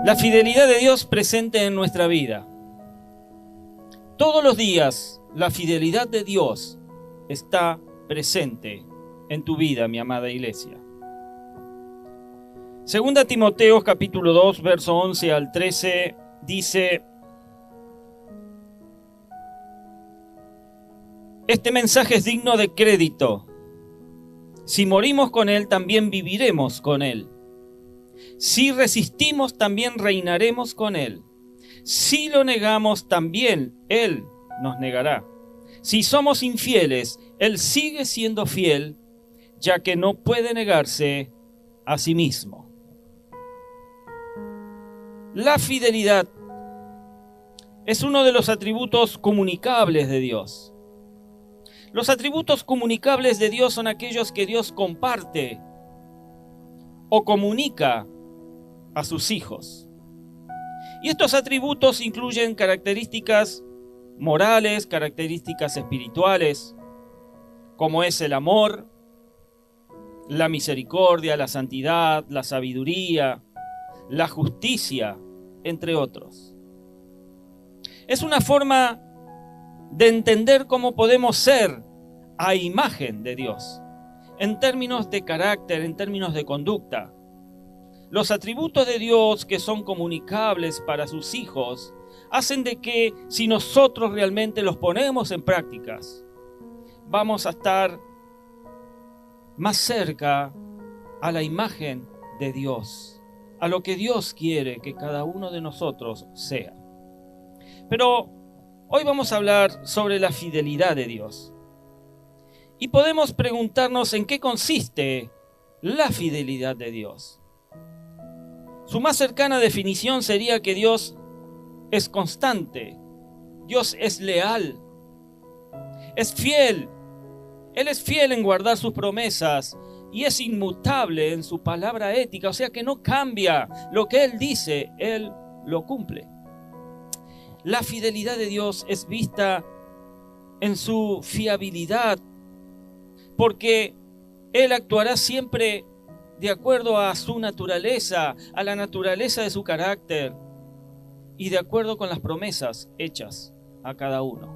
La fidelidad de Dios presente en nuestra vida. Todos los días la fidelidad de Dios está presente en tu vida, mi amada iglesia. Segunda Timoteo capítulo 2, verso 11 al 13 dice: este mensaje es digno de crédito. Si morimos con Él, también viviremos con Él. Si resistimos, también reinaremos con Él. Si lo negamos, también Él nos negará. Si somos infieles, Él sigue siendo fiel, ya que no puede negarse a sí mismo. La fidelidad es uno de los atributos comunicables de Dios. Los atributos comunicables de Dios son aquellos que Dios comparte o comunica a sus hijos. Y estos atributos incluyen características morales, características espirituales, como es el amor, la misericordia, la santidad, la sabiduría, la justicia, entre otros. Es una forma de entender cómo podemos ser a imagen de Dios, en términos de carácter, en términos de conducta. Los atributos de Dios que son comunicables para sus hijos hacen de que si nosotros realmente los ponemos en prácticas, vamos a estar más cerca a la imagen de Dios, a lo que Dios quiere que cada uno de nosotros sea. Pero hoy vamos a hablar sobre la fidelidad de Dios. Y podemos preguntarnos en qué consiste la fidelidad de Dios. Su más cercana definición sería que Dios es constante, Dios es leal, es fiel. Él es fiel en guardar sus promesas y es inmutable en su palabra ética, o sea que no cambia. Lo que Él dice, Él lo cumple. La fidelidad de Dios es vista en su fiabilidad, porque Él actuará siempre de acuerdo a su naturaleza, a la naturaleza de su carácter y de acuerdo con las promesas hechas a cada uno.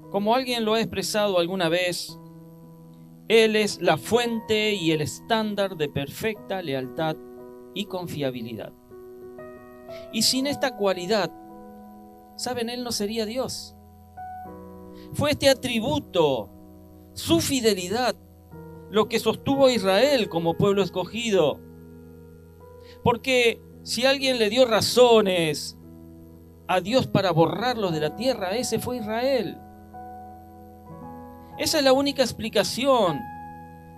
Como alguien lo ha expresado alguna vez, Él es la fuente y el estándar de perfecta lealtad y confiabilidad. Y sin esta cualidad, ¿saben? Él no sería Dios. Fue este atributo, su fidelidad, lo que sostuvo a Israel como pueblo escogido. Porque si alguien le dio razones a Dios para borrarlos de la tierra, ese fue Israel. Esa es la única explicación.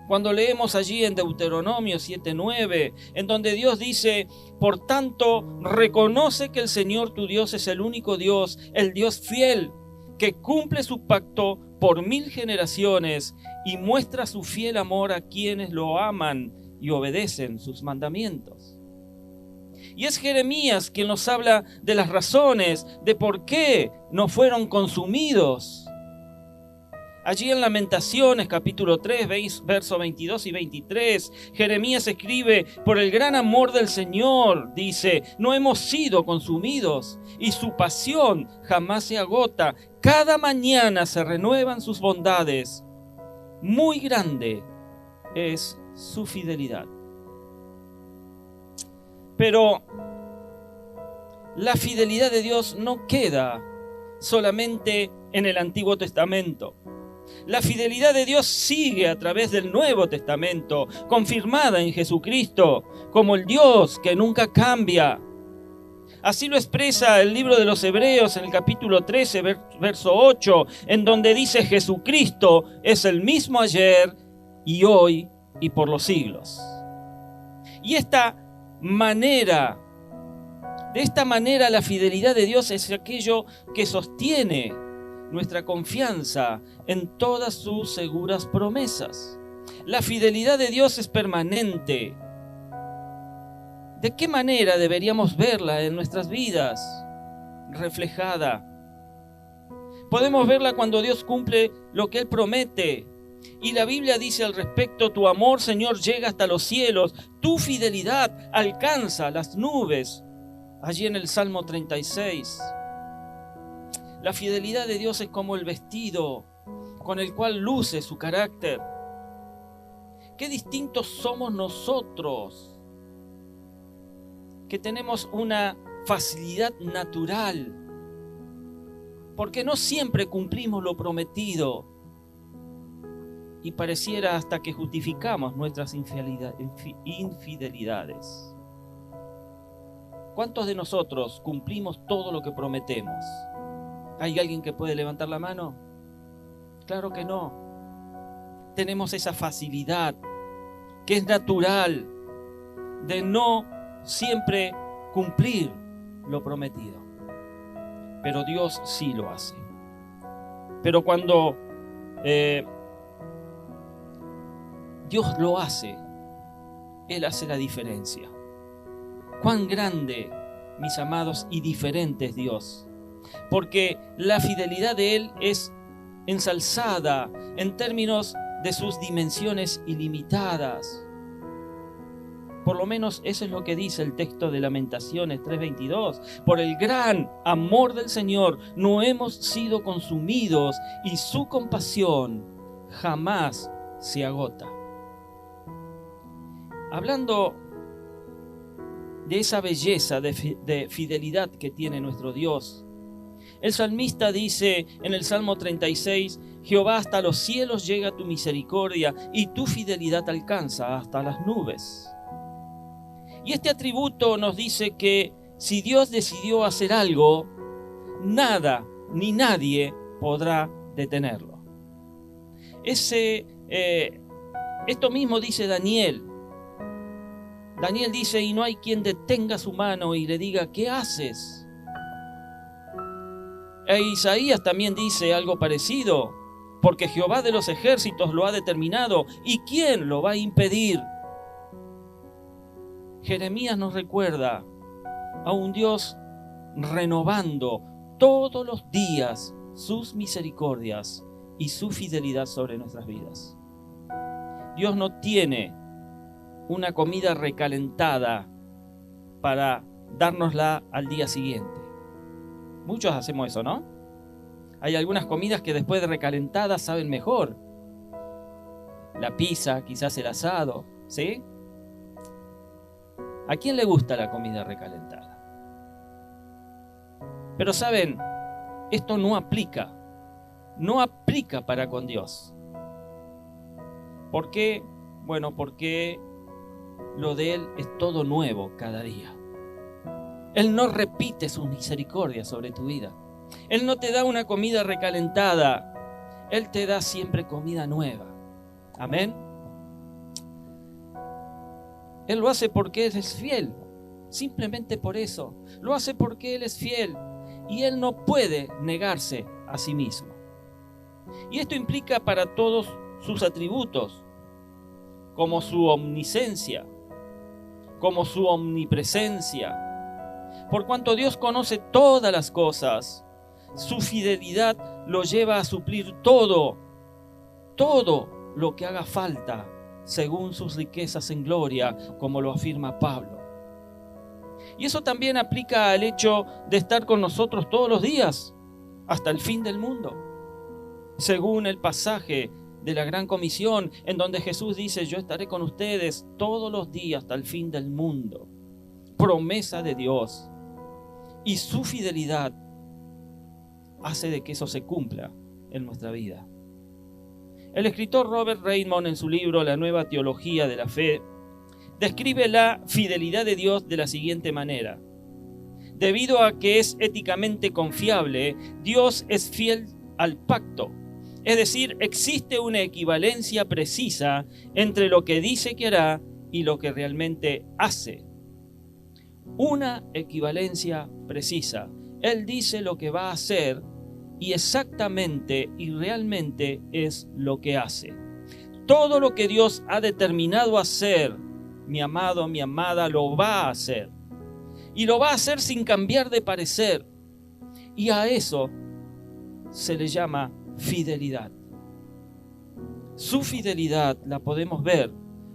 Cuando leemos allí en Deuteronomio 7:9, en donde Dios dice: por tanto, reconoce que el Señor tu Dios es el único Dios, el Dios fiel, que cumple su pacto por 1000 generaciones y muestra su fiel amor a quienes lo aman y obedecen sus mandamientos. Y es Jeremías quien nos habla de las razones de por qué no fueron consumidos. Allí en Lamentaciones, capítulo 3, versos 22 y 23, Jeremías escribe: por el gran amor del Señor, dice, no hemos sido consumidos, y su pasión jamás se agota. Cada mañana se renuevan sus bondades. Muy grande es su fidelidad. Pero la fidelidad de Dios no queda solamente en el Antiguo Testamento. La fidelidad de Dios sigue a través del Nuevo Testamento, confirmada en Jesucristo como el Dios que nunca cambia. Así lo expresa el libro de los Hebreos en el capítulo 13, verso 8, en donde dice: Jesucristo es el mismo ayer y hoy y por los siglos. Y de esta manera la fidelidad de Dios es aquello que sostiene nuestra confianza en todas sus seguras promesas. La fidelidad de Dios es permanente. ¿De qué manera deberíamos verla en nuestras vidas reflejada? Podemos verla cuando Dios cumple lo que Él promete, Y la Biblia dice al respecto: tu amor, Señor, llega hasta los cielos, tu fidelidad alcanza las nubes. Allí en el Salmo 36. La fidelidad de Dios es como el vestido con el cual luce su carácter. Qué distintos somos nosotros, que tenemos una facilidad natural, porque no siempre cumplimos lo prometido y pareciera hasta que justificamos nuestras infidelidades. ¿Cuántos de nosotros cumplimos todo lo que prometemos? ¿Hay alguien que puede levantar la mano? Claro que no. Tenemos esa facilidad que es natural de no siempre cumplir lo prometido. Pero Dios sí lo hace. Pero cuando Dios lo hace, Él hace la diferencia. Cuán grande, mis amados, y diferente es Dios. Porque la fidelidad de Él es ensalzada en términos de sus dimensiones ilimitadas. Por lo menos eso es lo que dice el texto de Lamentaciones 3:22. Por el gran amor del Señor no hemos sido consumidos, y su compasión jamás se agota. Hablando de esa belleza de fidelidad que tiene nuestro Dios, el salmista dice en el Salmo 36: Jehová, hasta los cielos llega tu misericordia, y tu fidelidad alcanza hasta las nubes. Y este atributo nos dice que si Dios decidió hacer algo, nada ni nadie podrá detenerlo. Esto mismo dice Daniel. Daniel dice: y no hay quien detenga su mano y le diga: ¿qué haces? E Isaías también dice algo parecido: porque Jehová de los ejércitos lo ha determinado, ¿y quién lo va a impedir? Jeremías nos recuerda a un Dios renovando todos los días sus misericordias y su fidelidad sobre nuestras vidas. Dios no tiene una comida recalentada para dárnosla al día siguiente. Muchos hacemos eso, ¿no? Hay algunas comidas que después de recalentadas saben mejor. La pizza, quizás el asado, ¿sí? ¿A quién le gusta la comida recalentada? Pero saben, esto no aplica para con Dios. ¿Por qué? Bueno, porque lo de Él es todo nuevo cada día. Él no repite sus misericordias sobre tu vida. Él no te da una comida recalentada. Él te da siempre comida nueva. Amén. Él lo hace porque Él es fiel. Simplemente por eso. Lo hace porque Él es fiel. Y Él no puede negarse a sí mismo. Y esto implica para todos sus atributos, como su omnisciencia, como su omnipresencia. Por cuanto Dios conoce todas las cosas, su fidelidad lo lleva a suplir todo lo que haga falta, según sus riquezas en gloria, como lo afirma Pablo. Y eso también aplica al hecho de estar con nosotros todos los días, hasta el fin del mundo. Según el pasaje de la Gran Comisión, en donde Jesús dice: yo estaré con ustedes todos los días hasta el fin del mundo. Promesa de Dios. Y su fidelidad hace de que eso se cumpla en nuestra vida. El escritor Robert Raymond, en su libro La Nueva Teología de la Fe, describe la fidelidad de Dios de la siguiente manera: debido a que es éticamente confiable, Dios es fiel al pacto. Es decir, existe una equivalencia precisa entre lo que dice que hará y lo que realmente hace. Una equivalencia precisa. Él dice lo que va a hacer y exactamente y realmente es lo que hace. Todo lo que Dios ha determinado hacer, mi amado, mi amada, lo va a hacer. Y lo va a hacer sin cambiar de parecer. Y a eso se le llama fidelidad. Su fidelidad la podemos ver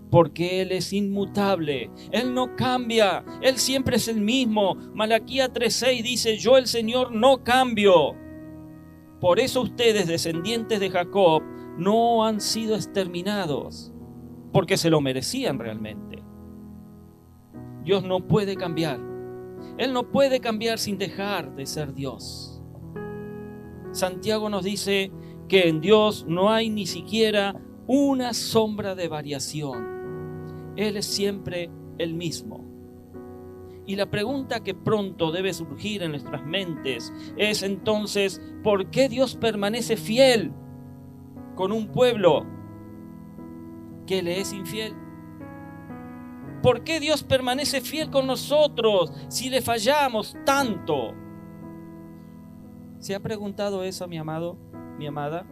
porque Él es inmutable, Él no cambia, Él siempre es el mismo. Malaquías 3:6 dice: yo el Señor no cambio. Por eso ustedes, descendientes de Jacob, no han sido exterminados, porque se lo merecían realmente. Dios no puede cambiar. Él no puede cambiar sin dejar de ser Dios. Santiago nos dice que en Dios no hay ni siquiera una sombra de variación. Él es siempre el mismo. Y la pregunta que pronto debe surgir en nuestras mentes es entonces: ¿por qué Dios permanece fiel con un pueblo que le es infiel? ¿Por qué Dios permanece fiel con nosotros si le fallamos tanto? ¿Se ha preguntado eso, mi amado, mi amada?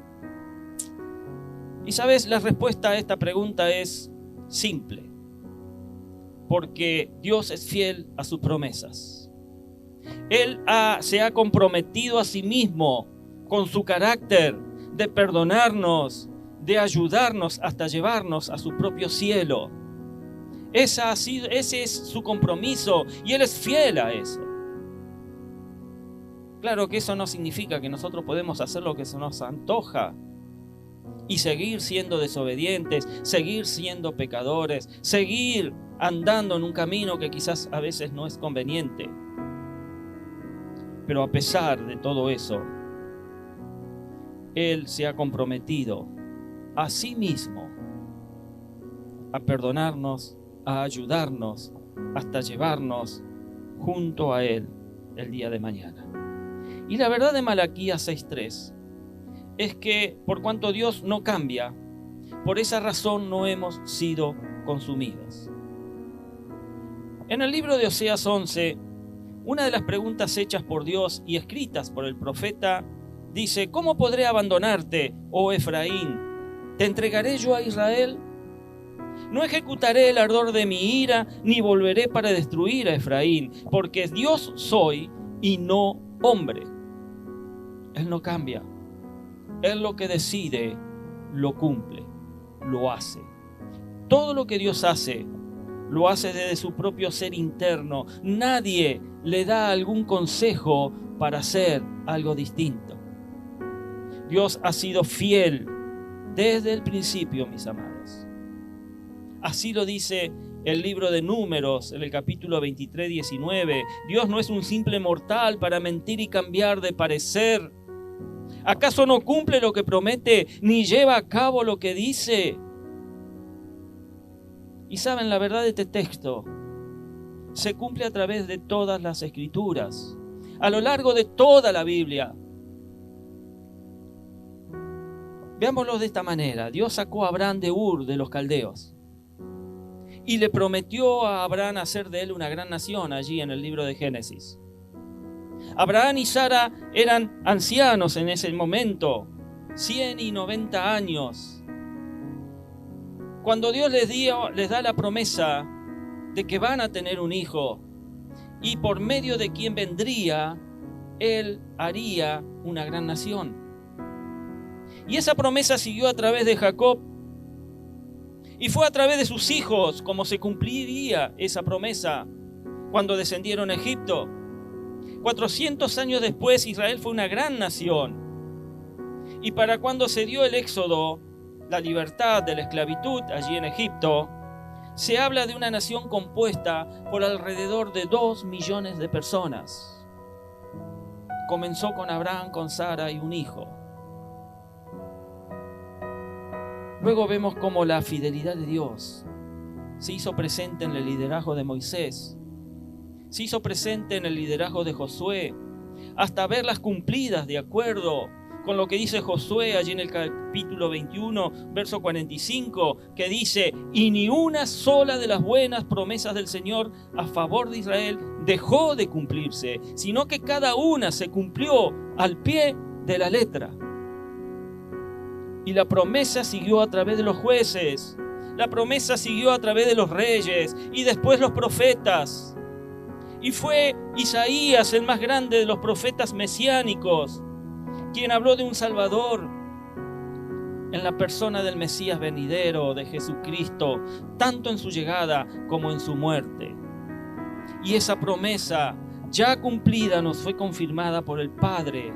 Y sabes, la respuesta a esta pregunta es simple. Porque Dios es fiel a sus promesas. Él se ha comprometido a sí mismo con su carácter de perdonarnos, de ayudarnos hasta llevarnos a su propio cielo. Ese es su compromiso y Él es fiel a eso. Claro que eso no significa que nosotros podemos hacer lo que se nos antoja y seguir siendo desobedientes, seguir siendo pecadores, seguir andando en un camino que quizás a veces no es conveniente. Pero a pesar de todo eso, Él se ha comprometido a sí mismo a perdonarnos, a ayudarnos, hasta llevarnos junto a Él el día de mañana. Y la verdad de Malaquías 6:3 es que por cuanto Dios no cambia, por esa razón no hemos sido consumidos. En el libro de Oseas 11, una de las preguntas hechas por Dios y escritas por el profeta dice: ¿cómo podré abandonarte, oh Efraín? ¿Te entregaré yo a Israel? No ejecutaré el ardor de mi ira, ni volveré para destruir a Efraín, porque Dios soy y no hombre. Él no cambia. Él lo que decide, lo cumple, lo hace. Todo lo que Dios hace, lo hace desde su propio ser interno. Nadie le da algún consejo para hacer algo distinto. Dios ha sido fiel desde el principio, mis amados. Así lo dice el libro de Números, en el capítulo 23, 19. Dios no es un simple mortal para mentir y cambiar de parecer. ¿Acaso no cumple lo que promete, ni lleva a cabo lo que dice? Y saben, la verdad de este texto se cumple a través de todas las escrituras, a lo largo de toda la Biblia. Veámoslo de esta manera. Dios sacó a Abraham de Ur de los caldeos y le prometió a Abraham hacer de él una gran nación allí en el libro de Génesis. Abraham y Sara eran ancianos en ese momento, 100 y 90 años. Cuando Dios les da la promesa de que van a tener un hijo y por medio de quien vendría, Él haría una gran nación. Y esa promesa siguió a través de Jacob y fue a través de sus hijos como se cumpliría esa promesa cuando descendieron a Egipto. 400 años después, Israel fue una gran nación. Y para cuando se dio el éxodo, la libertad de la esclavitud allí en Egipto, se habla de una nación compuesta por alrededor de 2 millones de personas. Comenzó con Abraham, con Sara y un hijo. Luego vemos cómo la fidelidad de Dios se hizo presente en el liderazgo de Moisés, se hizo presente en el liderazgo de Josué, hasta verlas cumplidas de acuerdo con lo que dice Josué allí en el capítulo 21, verso 45, que dice: y ni una sola de las buenas promesas del Señor a favor de Israel dejó de cumplirse, sino que cada una se cumplió al pie de la letra. Y la promesa siguió a través de los jueces, la promesa siguió a través de los reyes y después los profetas. Y fue Isaías, el más grande de los profetas mesiánicos, quien habló de un Salvador en la persona del Mesías venidero, de Jesucristo, tanto en su llegada como en su muerte. Y esa promesa ya cumplida nos fue confirmada por el Padre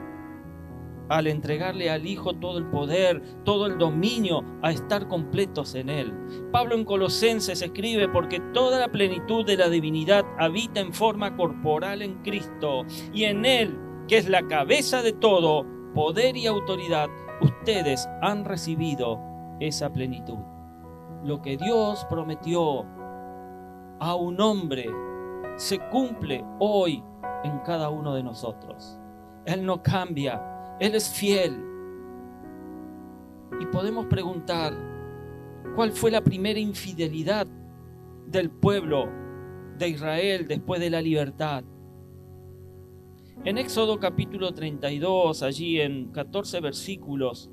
al entregarle al Hijo todo el poder, todo el dominio, a estar completos en Él. Pablo en Colosenses escribe: porque toda la plenitud de la divinidad habita en forma corporal en Cristo, y en Él, que es la cabeza de todo, poder y autoridad, ustedes han recibido esa plenitud. Lo que Dios prometió a un hombre se cumple hoy en cada uno de nosotros. Él no cambia, Él es fiel. Y podemos preguntar, ¿cuál fue la primera infidelidad del pueblo de Israel después de la libertad? En Éxodo capítulo 32, allí en 14 versículos,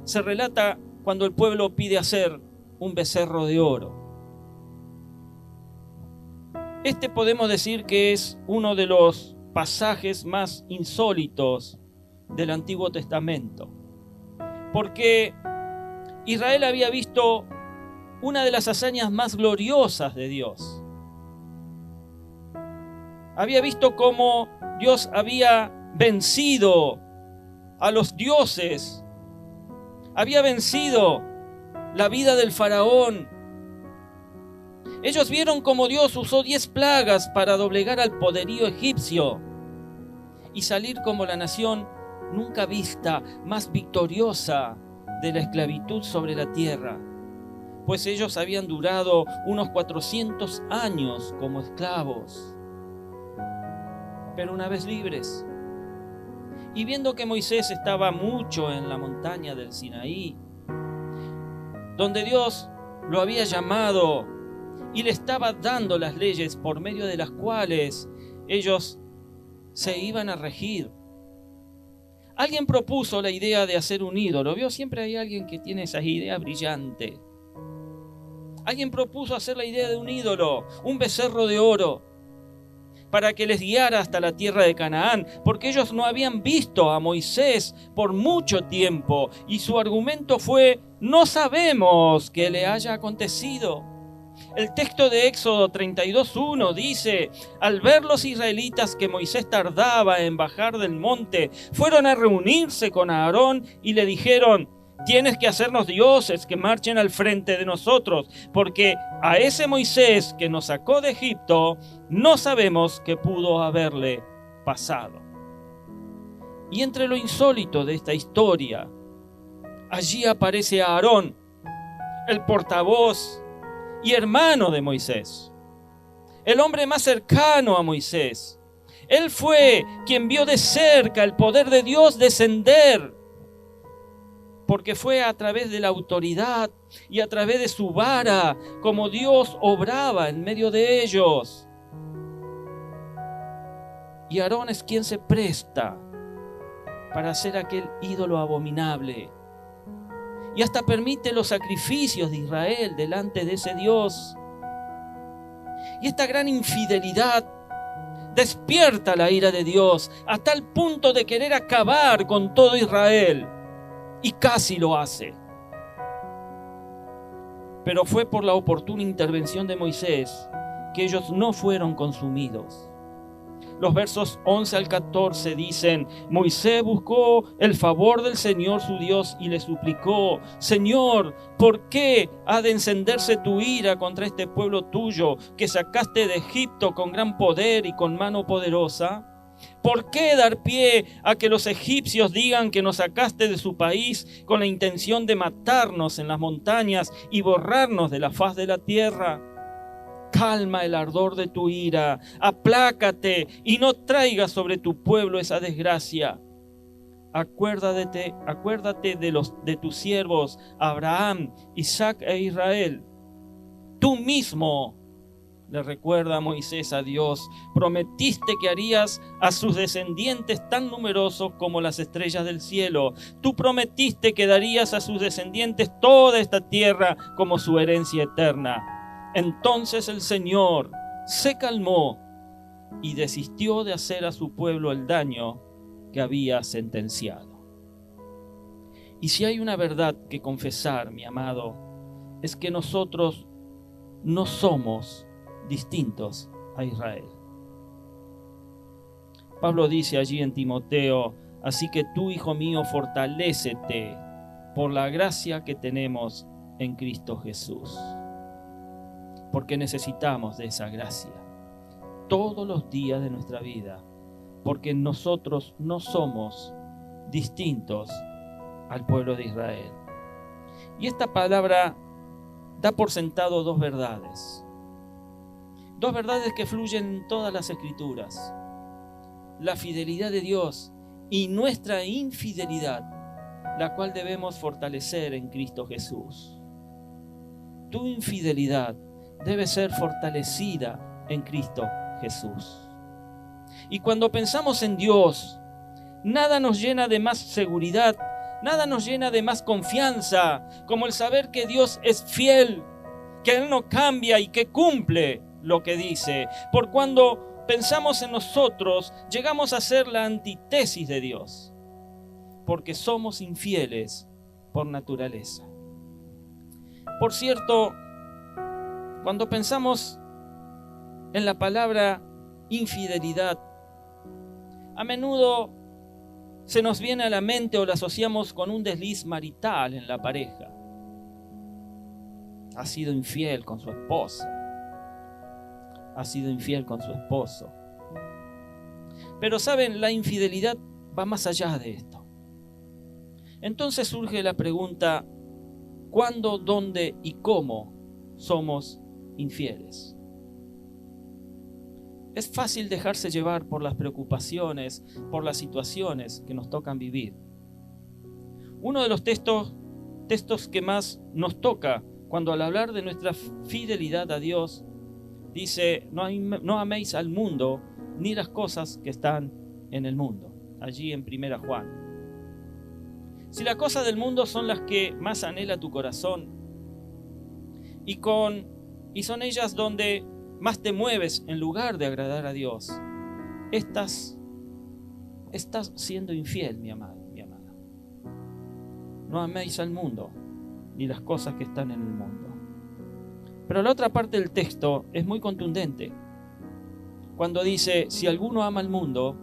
se relata cuando el pueblo pide hacer un becerro de oro. Este podemos decir que es uno de los pasajes más insólitos del Antiguo Testamento, porque Israel había visto una de las hazañas más gloriosas de Dios. Había visto cómo Dios había vencido a los dioses, había vencido la vida del faraón. Ellos vieron cómo Dios usó 10 plagas para doblegar al poderío egipcio y salir como la nación nunca vista, más victoriosa de la esclavitud sobre la tierra, pues ellos habían durado unos 400 años como esclavos. Pero una vez libres, y viendo que Moisés estaba mucho en la montaña del Sinaí, donde Dios lo había llamado y le estaba dando las leyes por medio de las cuales ellos se iban a regir, alguien propuso la idea de hacer un ídolo. ¿Vio? Siempre hay alguien que tiene esas ideas brillantes. Alguien propuso hacer la idea de un ídolo, un becerro de oro, para que les guiara hasta la tierra de Canaán, porque ellos no habían visto a Moisés por mucho tiempo, y su argumento fue: no sabemos qué le haya acontecido. El texto de Éxodo 32:1 dice: al ver los israelitas que Moisés tardaba en bajar del monte, fueron a reunirse con Aarón y le dijeron: tienes que hacernos dioses que marchen al frente de nosotros, porque a ese Moisés que nos sacó de Egipto no sabemos qué pudo haberle pasado. Y entre lo insólito de esta historia, allí aparece Aarón, el portavoz y hermano de Moisés, el hombre más cercano a Moisés. Él fue quien vio de cerca el poder de Dios descender, porque fue a través de la autoridad y a través de su vara como Dios obraba en medio de ellos. Y Aarón es quien se presta para hacer aquel ídolo abominable. Y hasta permite los sacrificios de Israel delante de ese Dios. Y esta gran infidelidad despierta la ira de Dios a tal punto de querer acabar con todo Israel. Y casi lo hace. Pero fue por la oportuna intervención de Moisés que ellos no fueron consumidos. Los versos 11 al 14 dicen: Moisés buscó el favor del Señor su Dios y le suplicó: Señor, ¿por qué ha de encenderse tu ira contra este pueblo tuyo que sacaste de Egipto con gran poder y con mano poderosa? ¿Por qué dar pie a que los egipcios digan que nos sacaste de su país con la intención de matarnos en las montañas y borrarnos de la faz de la tierra? Calma el ardor de tu ira, aplácate y no traigas sobre tu pueblo esa desgracia. Acuérdate de tus siervos Abraham, Isaac e Israel. Tú mismo, le recuerda a Moisés a Dios, prometiste que harías a sus descendientes tan numerosos como las estrellas del cielo. Tú prometiste que darías a sus descendientes toda esta tierra como su herencia eterna. Entonces el Señor se calmó y desistió de hacer a su pueblo el daño que había sentenciado. Y si hay una verdad que confesar, mi amado, es que nosotros no somos distintos a Israel. Pablo dice allí en Timoteo: así que tú, hijo mío, fortalécete por la gracia que tenemos en Cristo Jesús. Porque necesitamos de esa gracia todos los días de nuestra vida, porque nosotros no somos distintos al pueblo de Israel. Y esta palabra da por sentado dos verdades que fluyen en todas las Escrituras: la fidelidad de Dios y nuestra infidelidad, la cual debemos fortalecer en Cristo Jesús. Tu infidelidad debe ser fortalecida en Cristo Jesús. Y cuando pensamos en Dios, nada nos llena de más seguridad, nada nos llena de más confianza, como el saber que Dios es fiel, que Él no cambia y que cumple lo que dice. Por cuando pensamos en nosotros, llegamos a ser la antítesis de Dios, porque somos infieles por naturaleza. Por cierto, cuando pensamos en la palabra infidelidad, a menudo se nos viene a la mente o la asociamos con un desliz marital en la pareja. Ha sido infiel con su esposa, ha sido infiel con su esposo. Pero saben, la infidelidad va más allá de esto. Entonces surge la pregunta: ¿cuándo, dónde y cómo somos infieles? Es fácil dejarse llevar por las preocupaciones, por las situaciones que nos tocan vivir. Uno de los textos que más nos toca cuando al hablar de nuestra fidelidad a Dios dice: no améis al mundo ni las cosas que están en el mundo. Allí en 1 Juan. Si las cosas del mundo son las que más anhela tu corazón y son ellas donde más te mueves en lugar de agradar a Dios, estás siendo infiel, mi amado, mi amada. No améis al mundo ni las cosas que están en el mundo. Pero la otra parte del texto es muy contundente. Cuando dice: si alguno ama al mundo,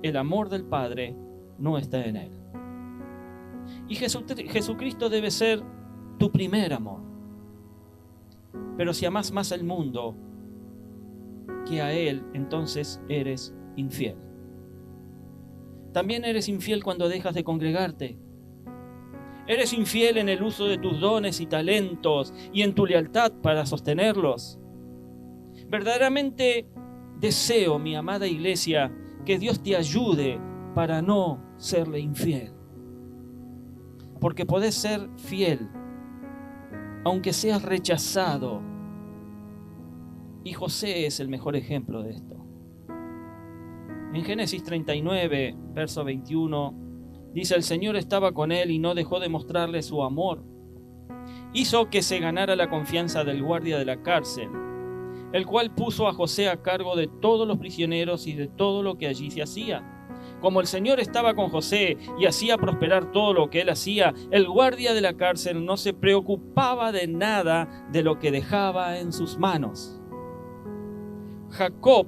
el amor del Padre no está en él. Y Jesucristo debe ser tu primer amor. Pero si amas más al mundo que a Él, entonces eres infiel. También eres infiel cuando dejas de congregarte. Eres infiel en el uso de tus dones y talentos y en tu lealtad para sostenerlos. Verdaderamente deseo, mi amada iglesia, que Dios te ayude para no serle infiel. Porque podés ser fiel, aunque seas rechazado. Y José es el mejor ejemplo de esto. En Génesis 39, verso 21, dice: el Señor estaba con él y no dejó de mostrarle su amor. Hizo que se ganara la confianza del guardia de la cárcel, el cual puso a José a cargo de todos los prisioneros y de todo lo que allí se hacía. Como el Señor estaba con José y hacía prosperar todo lo que él hacía, el guardia de la cárcel no se preocupaba de nada de lo que dejaba en sus manos. Jacob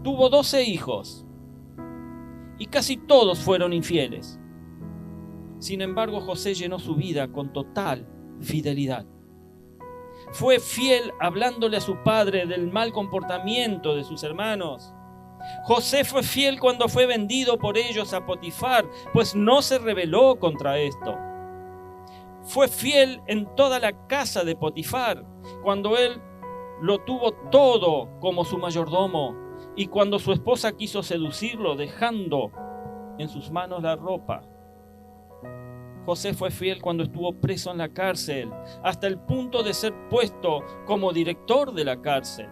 tuvo 12 hijos y casi todos fueron infieles. Sin embargo, José llenó su vida con total fidelidad. Fue fiel hablándole a su padre del mal comportamiento de sus hermanos. José fue fiel cuando fue vendido por ellos a Potifar, pues no se rebeló contra esto. Fue fiel en toda la casa de Potifar, cuando él lo tuvo todo como su mayordomo, y cuando su esposa quiso seducirlo, dejando en sus manos la ropa. José fue fiel cuando estuvo preso en la cárcel, hasta el punto de ser puesto como director de la cárcel.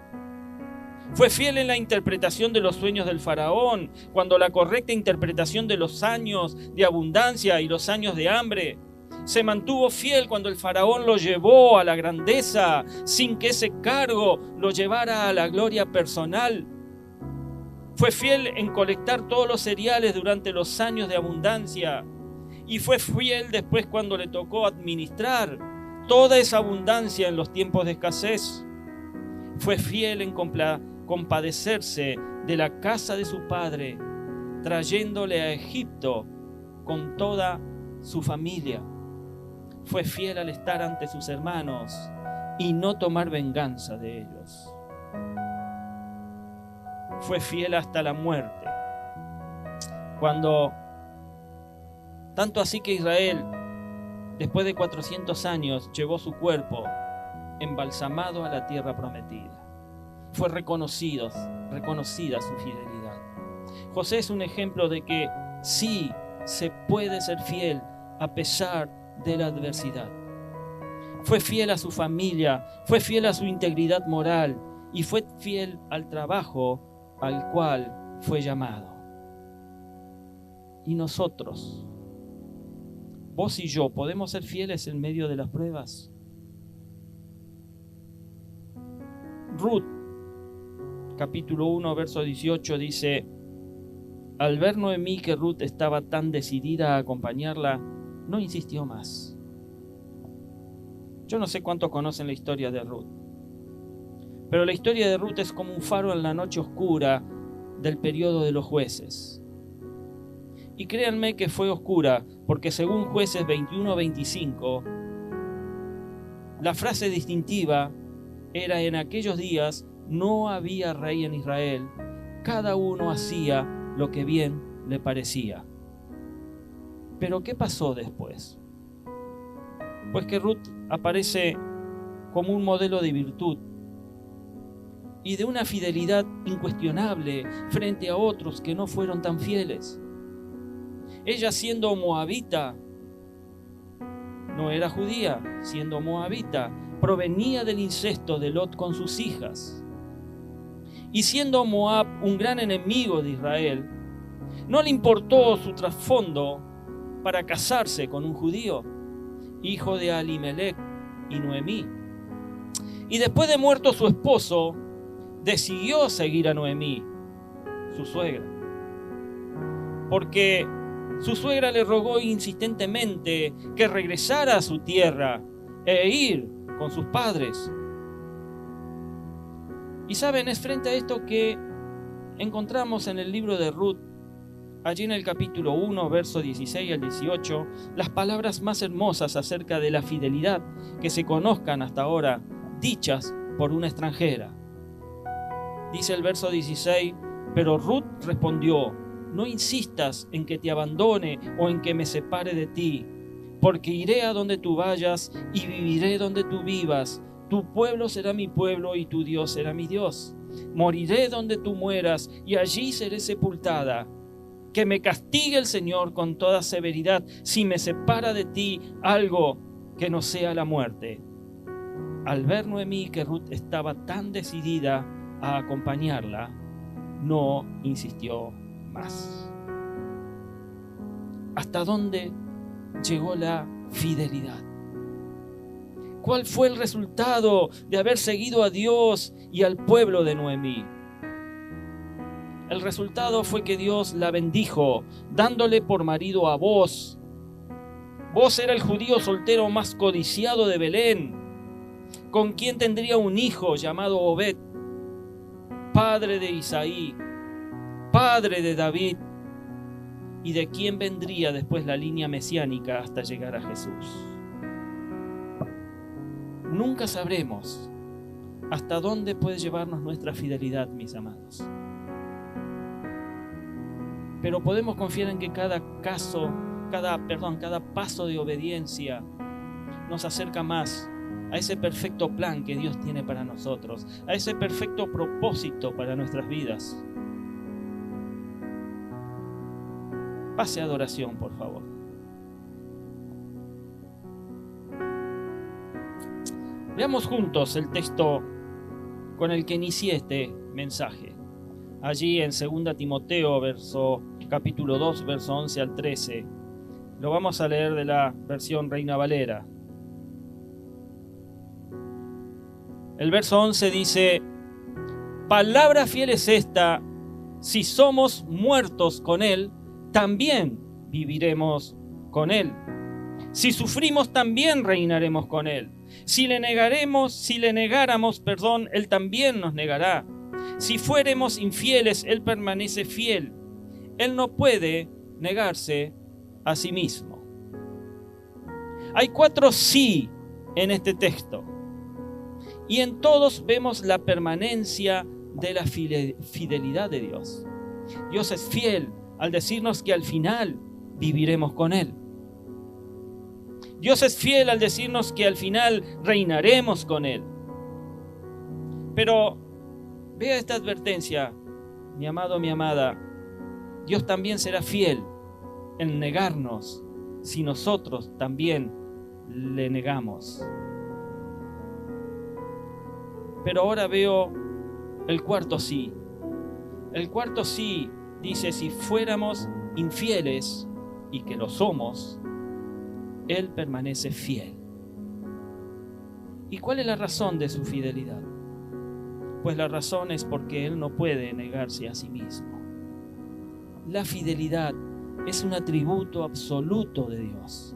Fue fiel en la interpretación de los sueños del faraón, cuando la correcta interpretación de los años de abundancia y los años de hambre. Se mantuvo fiel cuando el faraón lo llevó a la grandeza, sin que ese cargo lo llevara a la gloria personal. Fue fiel en colectar todos los cereales durante los años de abundancia. y fue fiel después cuando le tocó administrar toda esa abundancia en los tiempos de escasez. Fue fiel en compadecerse de la casa de su padre, trayéndole a Egipto con toda su familia. Fue fiel al estar ante sus hermanos y no tomar venganza de ellos. Fue fiel hasta la muerte. Tanto así que Israel, después de 400 años, llevó su cuerpo embalsamado a la tierra prometida. Fue reconocida su fidelidad. José es un ejemplo de que sí se puede ser fiel a pesar de la adversidad. Fue fiel a su familia, fue fiel a su integridad moral y fue fiel al trabajo al cual fue llamado. Y nosotros, vos y yo, ¿podemos ser fieles en medio de las pruebas? Ruth, capítulo 1, verso 18 dice: al ver Noemí que Ruth estaba tan decidida a acompañarla, no insistió más. Yo no sé cuántos conocen la historia de Ruth, pero la historia de Ruth es como un faro en la noche oscura del periodo de los jueces. Y créanme que fue oscura, porque según Jueces 21-25, la frase distintiva era: en aquellos días no había rey en Israel, cada uno hacía lo que bien le parecía. Pero ¿qué pasó después? Pues que Ruth aparece como un modelo de virtud y de una fidelidad incuestionable frente a otros que no fueron tan fieles. Ella, siendo moabita, no era judía, siendo moabita, provenía del incesto de Lot con sus hijas. Y siendo Moab un gran enemigo de Israel, no le importó su trasfondo para casarse con un judío, hijo de Alimelec y Noemí. Y después de muerto su esposo, decidió seguir a Noemí, su suegra, porque su suegra le rogó insistentemente que regresara a su tierra e ir con sus padres. Y saben, es frente a esto que encontramos en el libro de Ruth, allí en el capítulo 1, verso 16 al 18, las palabras más hermosas acerca de la fidelidad que se conozcan hasta ahora, dichas por una extranjera. Dice el verso 16: pero Ruth respondió: no insistas en que te abandone o en que me separe de ti, porque iré a donde tú vayas y viviré donde tú vivas. Tu pueblo será mi pueblo y tu Dios será mi Dios. Moriré donde tú mueras y allí seré sepultada. Que me castigue el Señor con toda severidad si me separa de ti algo que no sea la muerte. Al ver Noemí que Ruth estaba tan decidida a acompañarla, no insistió más. ¿Hasta dónde llegó la fidelidad? ¿Cuál fue el resultado de haber seguido a Dios y al pueblo de Noemí? El resultado fue que Dios la bendijo, dándole por marido a Booz. Booz era el judío soltero más codiciado de Belén, con quien tendría un hijo llamado Obed, padre de Isaí, padre de David, y de quien vendría después la línea mesiánica hasta llegar a Jesús. Nunca sabremos hasta dónde puede llevarnos nuestra fidelidad, mis amados. Pero podemos confiar en que cada paso de obediencia nos acerca más a ese perfecto plan que Dios tiene para nosotros, a ese perfecto propósito para nuestras vidas. Pase a adoración, por favor. Veamos juntos el texto con el que inicié este mensaje. Allí en 2 Timoteo, capítulo 2, verso 11 al 13. Lo vamos a leer de la versión Reina Valera. El verso 11 dice: palabra fiel es esta: si somos muertos con Él, también viviremos con Él. Si sufrimos, también reinaremos con Él. Si le negáramos, Él también nos negará. Si fuéremos infieles, Él permanece fiel. Él no puede negarse a sí mismo. Hay 4 sí en este texto. Y en todos vemos la permanencia de la fidelidad de Dios. Dios es fiel al decirnos que al final viviremos con Él. Dios es fiel al decirnos que al final reinaremos con Él. Pero vea esta advertencia, mi amado, mi amada. Dios también será fiel en negarnos si nosotros también le negamos. Pero ahora veo el cuarto sí. El cuarto sí dice: si fuéramos infieles, y que lo somos, Él permanece fiel. ¿Y cuál es la razón de su fidelidad? Pues la razón es porque Él no puede negarse a sí mismo. La fidelidad es un atributo absoluto de Dios,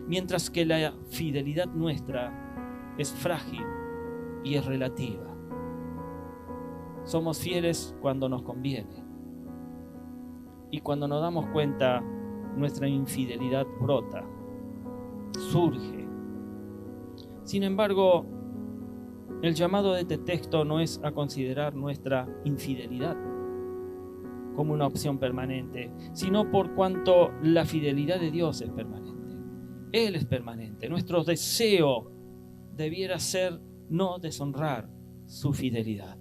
mientras que la fidelidad nuestra es frágil y es relativa. Somos fieles cuando nos conviene, y cuando nos damos cuenta, nuestra infidelidad brota, surge. Sin embargo, el llamado de este texto no es a considerar nuestra infidelidad como una opción permanente, sino por cuanto la fidelidad de Dios es permanente. Él es permanente. Nuestro deseo debiera ser no deshonrar su fidelidad.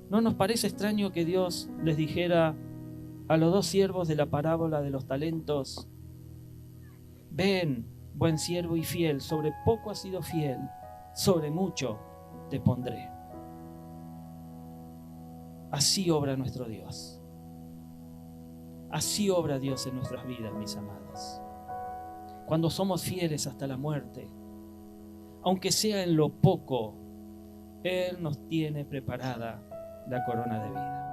¿No nos parece extraño que Dios les dijera a los 2 siervos de la parábola de los talentos: ven, buen siervo y fiel, sobre poco has sido fiel, sobre mucho te pondré? Así obra nuestro Dios. Así obra Dios en nuestras vidas, mis amados. Cuando somos fieles hasta la muerte, aunque sea en lo poco, Él nos tiene preparada la corona de vida.